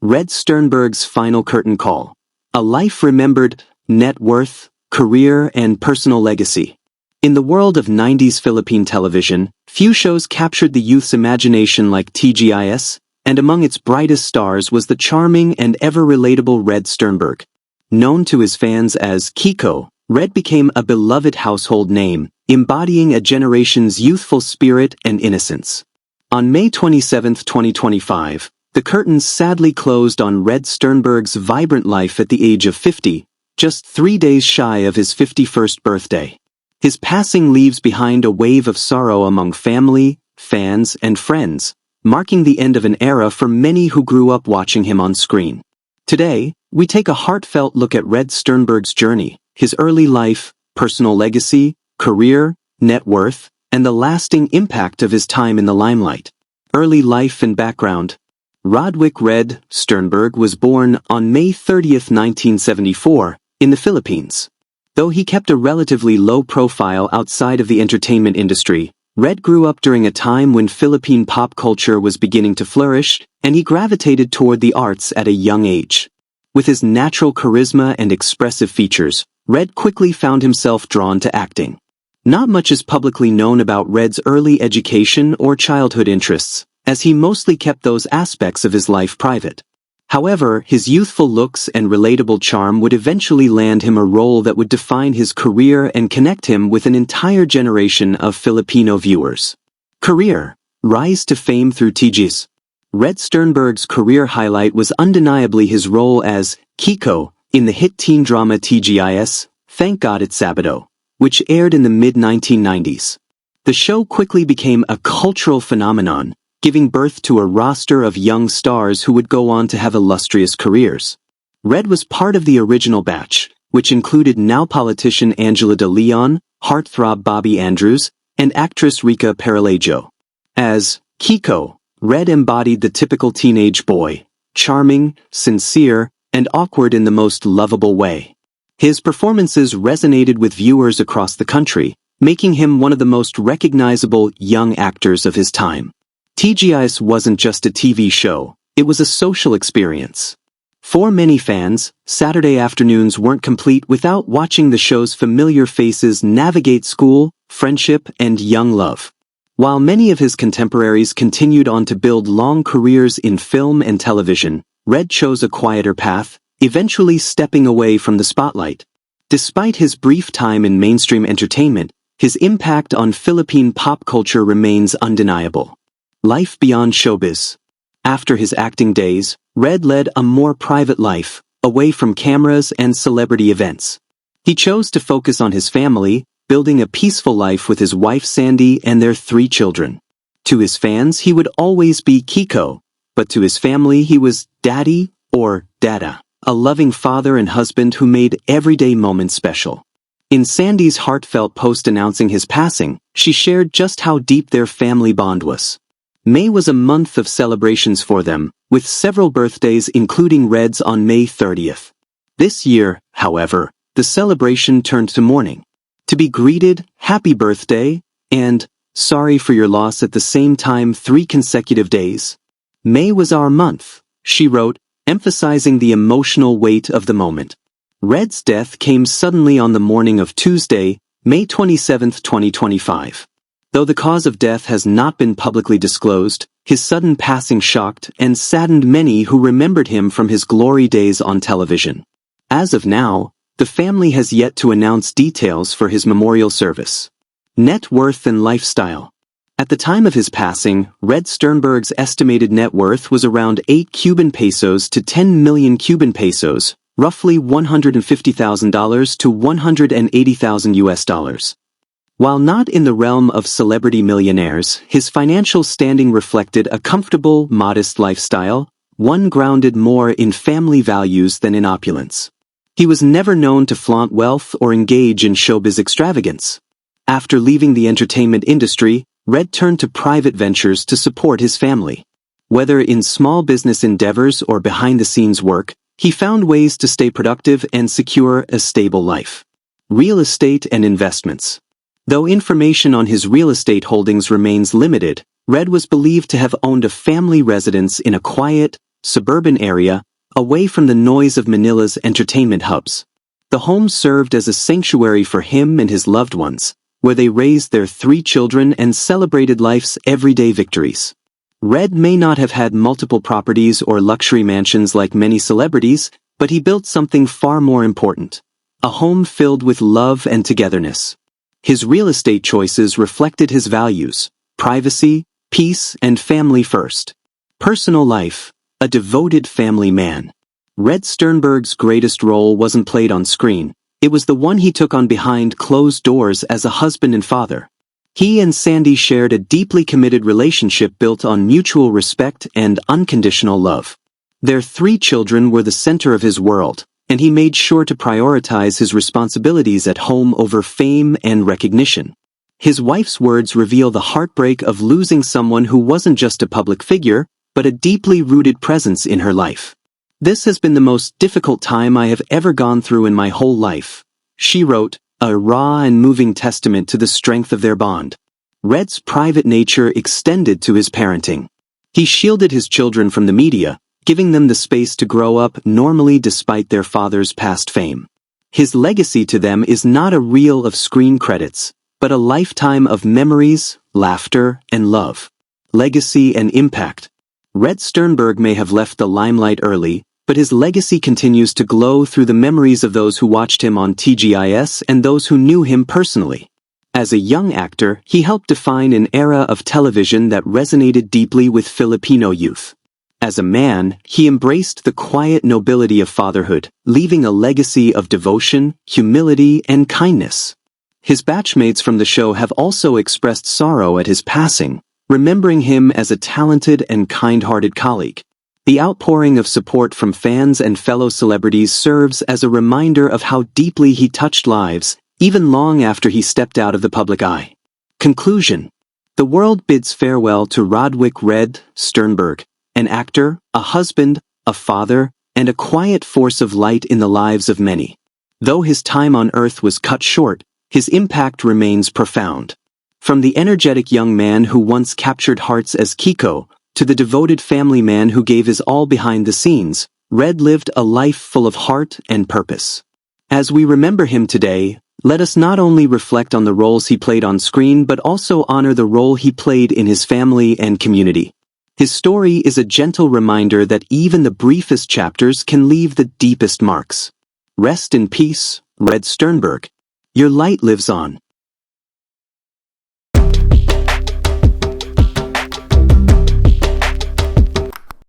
Red Sternberg's final curtain call. A life remembered, net worth, career, and personal legacy. In the world of 90s Philippine television, few shows captured the youth's imagination like TGIS, and among its brightest stars was the charming and ever-relatable Red Sternberg. Known to his fans as Kiko, Red became a beloved household name, embodying a generation's youthful spirit and innocence. On May 27, 2025, the curtains sadly closed on Red Sternberg's vibrant life at the age of 50, just 3 days shy of his 51st birthday. His passing leaves behind a wave of sorrow among family, fans, and friends, marking the end of an era for many who grew up watching him on screen. Today, we take a heartfelt look at Red Sternberg's journey, his early life, personal legacy, career, net worth, and the lasting impact of his time in the limelight. Early life and background. Roderick Red Sternberg was born on May 30, 1974, in the Philippines. Though he kept a relatively low profile outside of the entertainment industry, Red grew up during a time when Philippine pop culture was beginning to flourish, and he gravitated toward the arts at a young age. With his natural charisma and expressive features, Red quickly found himself drawn to acting. Not much is publicly known about Red's early education or childhood interests, as he mostly kept those aspects of his life private. However, his youthful looks and relatable charm would eventually land him a role that would define his career and connect him with an entire generation of Filipino viewers. Career. Rise to fame through T.G.I.S. Red Sternberg's career highlight was undeniably his role as Kiko in the hit teen drama T.G.I.S, Thank God It's Sabado, which aired in the mid-1990s. The show quickly became a cultural phenomenon, giving birth to a roster of young stars who would go on to have illustrious careers. Red was part of the original batch, which included now politician Angela De Leon, heartthrob Bobby Andrews, and actress Rica Peralejo. As Kiko, Red embodied the typical teenage boy, charming, sincere, and awkward in the most lovable way. His performances resonated with viewers across the country, making him one of the most recognizable young actors of his time. T.G.I.S wasn't just a TV show, it was a social experience. For many fans, Saturday afternoons weren't complete without watching the show's familiar faces navigate school, friendship, and young love. While many of his contemporaries continued on to build long careers in film and television, Red chose a quieter path, eventually stepping away from the spotlight. Despite his brief time in mainstream entertainment, his impact on Philippine pop culture remains undeniable. Life beyond showbiz. After his acting days, Red led a more private life, away from cameras and celebrity events. He chose to focus on his family, building a peaceful life with his wife Sandy and their 3 children. To his fans, he would always be Kiko, but to his family he was Daddy or Dada, a loving father and husband who made everyday moments special. In Sandy's heartfelt post announcing his passing, she shared just how deep their family bond was. May was a month of celebrations for them, with several birthdays including Red's on May 30th. This year, however, the celebration turned to mourning. To be greeted, "Happy birthday," and "Sorry for your loss" at the same time 3 consecutive days. May was our month, she wrote, emphasizing the emotional weight of the moment. Red's death came suddenly on the morning of Tuesday, May 27, 2025. Though the cause of death has not been publicly disclosed, his sudden passing shocked and saddened many who remembered him from his glory days on television. As of now, the family has yet to announce details for his memorial service. Net worth and lifestyle. At the time of his passing, Red Sternberg's estimated net worth was around 8 Cuban pesos to 10 million Cuban pesos, roughly $150,000 to $180,000 US. While not in the realm of celebrity millionaires, his financial standing reflected a comfortable, modest lifestyle, one grounded more in family values than in opulence. He was never known to flaunt wealth or engage in showbiz extravagance. After leaving the entertainment industry, Red turned to private ventures to support his family. Whether in small business endeavors or behind-the-scenes work, he found ways to stay productive and secure a stable life. Real estate and investments. Though information on his real estate holdings remains limited, Red was believed to have owned a family residence in a quiet, suburban area, away from the noise of Manila's entertainment hubs. The home served as a sanctuary for him and his loved ones, where they raised their 3 children and celebrated life's everyday victories. Red may not have had multiple properties or luxury mansions like many celebrities, but he built something far more important: a home filled with love and togetherness. His real estate choices reflected his values: privacy, peace, and family first. Personal life: a devoted family man. Red Sternberg's greatest role wasn't played on screen. It was the one he took on behind closed doors as a husband and father. He and Sandy shared a deeply committed relationship built on mutual respect and unconditional love. Their 3 children were the center of his world, and he made sure to prioritize his responsibilities at home over fame and recognition. His wife's words reveal the heartbreak of losing someone who wasn't just a public figure, but a deeply rooted presence in her life. "This has been the most difficult time I have ever gone through in my whole life," she wrote, a raw and moving testament to the strength of their bond. Red's private nature extended to his parenting. He shielded his children from the media, giving them the space to grow up normally despite their father's past fame. His legacy to them is not a reel of screen credits, but a lifetime of memories, laughter, and love. Legacy and impact. Red Sternberg may have left the limelight early, but his legacy continues to glow through the memories of those who watched him on TGIS and those who knew him personally. As a young actor, he helped define an era of television that resonated deeply with Filipino youth. As a man, he embraced the quiet nobility of fatherhood, leaving a legacy of devotion, humility, and kindness. His batchmates from the show have also expressed sorrow at his passing, remembering him as a talented and kind-hearted colleague. The outpouring of support from fans and fellow celebrities serves as a reminder of how deeply he touched lives, even long after he stepped out of the public eye. Conclusion. The world bids farewell to Roderick Red Sternberg, an actor, a husband, a father, and a quiet force of light in the lives of many. Though his time on Earth was cut short, his impact remains profound. From the energetic young man who once captured hearts as Kiko, to the devoted family man who gave his all behind the scenes, Red lived a life full of heart and purpose. As we remember him today, let us not only reflect on the roles he played on screen but also honor the role he played in his family and community. His story is a gentle reminder that even the briefest chapters can leave the deepest marks. Rest in peace, Red Sternberg. Your light lives on.